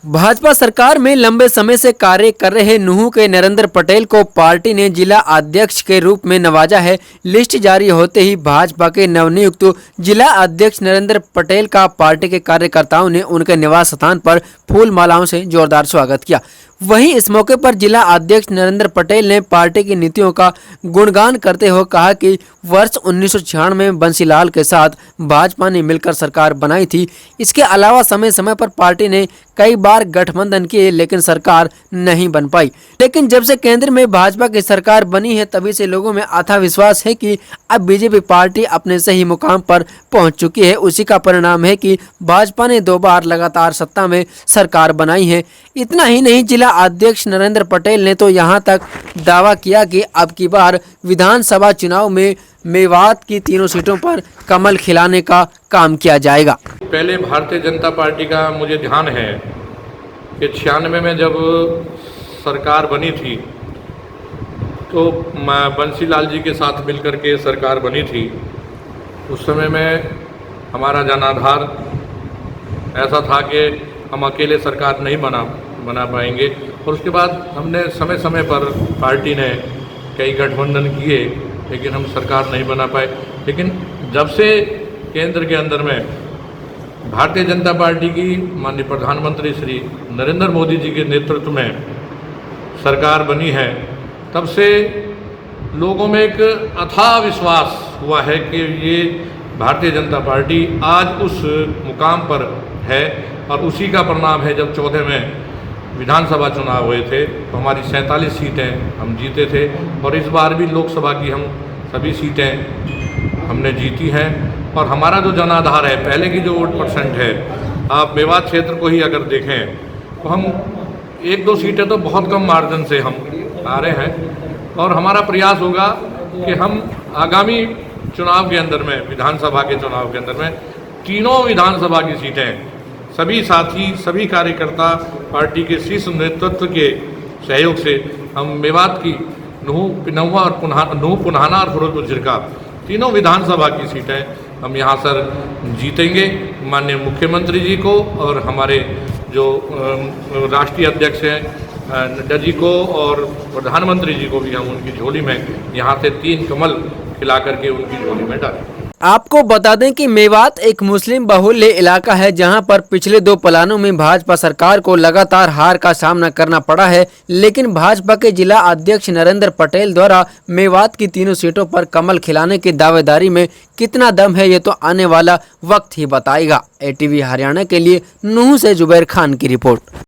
भाजपा सरकार में लंबे समय से कार्य कर रहे नूंह के नरेंद्र पटेल को पार्टी ने जिला अध्यक्ष के रूप में नवाजा है। लिस्ट जारी होते ही भाजपा के नवनियुक्त जिला अध्यक्ष नरेंद्र पटेल का पार्टी के कार्यकर्ताओं ने उनके निवास स्थान पर फूल मालाओं से जोरदार स्वागत किया। वहीं इस मौके पर जिला अध्यक्ष नरेंद्र पटेल ने पार्टी की नीतियों का गुणगान करते हुए कहा कि वर्ष 1996 में बंसीलाल के साथ भाजपा ने मिलकर सरकार बनाई थी। इसके अलावा समय समय पर पार्टी ने कई बार गठबंधन किए लेकिन सरकार नहीं बन पाई। लेकिन जब से केंद्र में भाजपा की सरकार बनी है तभी से लोगों में अथाह विश्वास है कि अब बीजेपी पार्टी अपने सही मुकाम पर पहुंच चुकी है। उसी का परिणाम है कि भाजपा ने 2 बार लगातार सत्ता में सरकार बनाई है। इतना ही नहीं, जिला अध्यक्ष नरेंद्र पटेल ने तो यहां तक दावा किया कि अब की बार विधानसभा चुनाव में मेवात की तीनों सीटों पर कमल खिलाने का काम किया जाएगा। पहले भारतीय जनता पार्टी का मुझे ध्यान है कि 96 में जब सरकार बनी थी तो बंसीलाल जी के साथ मिलकर के सरकार बनी थी। उस समय में हमारा जनाधार ऐसा था कि हम अकेले सरकार नहीं बना पाएंगे और उसके बाद हमने समय समय पर पार्टी ने कई गठबंधन किए लेकिन हम सरकार नहीं बना पाए। लेकिन जब से केंद्र के अंदर में भारतीय जनता पार्टी की माननीय प्रधानमंत्री श्री नरेंद्र मोदी जी के नेतृत्व में सरकार बनी है तब से लोगों में एक अथाह विश्वास हुआ है कि ये भारतीय जनता पार्टी आज उस मुकाम पर है और उसी का परिणाम है। जब 14 में विधानसभा चुनाव हुए थे तो हमारी 47 सीटें हम जीते थे और इस बार भी लोकसभा की हम सभी सीटें हमने जीती हैं। और हमारा जो जनाधार है, पहले की जो वोट परसेंट है, आप मेवात क्षेत्र को ही अगर देखें तो हम 1-2 सीटें तो बहुत कम मार्जिन से हम आ रहे हैं और हमारा प्रयास होगा कि हम आगामी चुनाव के अंदर में, विधानसभा के चुनाव के अंदर में, तीनों विधानसभा की सीटें सभी साथी, सभी कार्यकर्ता पार्टी के शीर्ष नेतृत्व के सहयोग से हम मेवात की नूंह, पिनौवा और नूंह, पुन्हाना और फिरोजपुर झिरका तीनों विधानसभा की सीटें हम यहाँ सर जीतेंगे। माननीय मुख्यमंत्री जी को और हमारे जो राष्ट्रीय अध्यक्ष हैं नड्डा जी को और प्रधानमंत्री जी को भी हम उनकी झोली में यहाँ से 3 कमल खिला करके उनकी झोली में डालें। आपको बता दें कि मेवात एक मुस्लिम बहुल्य इलाका है जहां पर पिछले 2 प्लानों में भाजपा सरकार को लगातार हार का सामना करना पड़ा है। लेकिन भाजपा के जिला अध्यक्ष नरेंद्र पटेल द्वारा मेवात की तीनों सीटों पर कमल खिलाने की दावेदारी में कितना दम है ये तो आने वाला वक्त ही बताएगा। ATV हरियाणा के लिए नूंह से जुबैर खान की रिपोर्ट।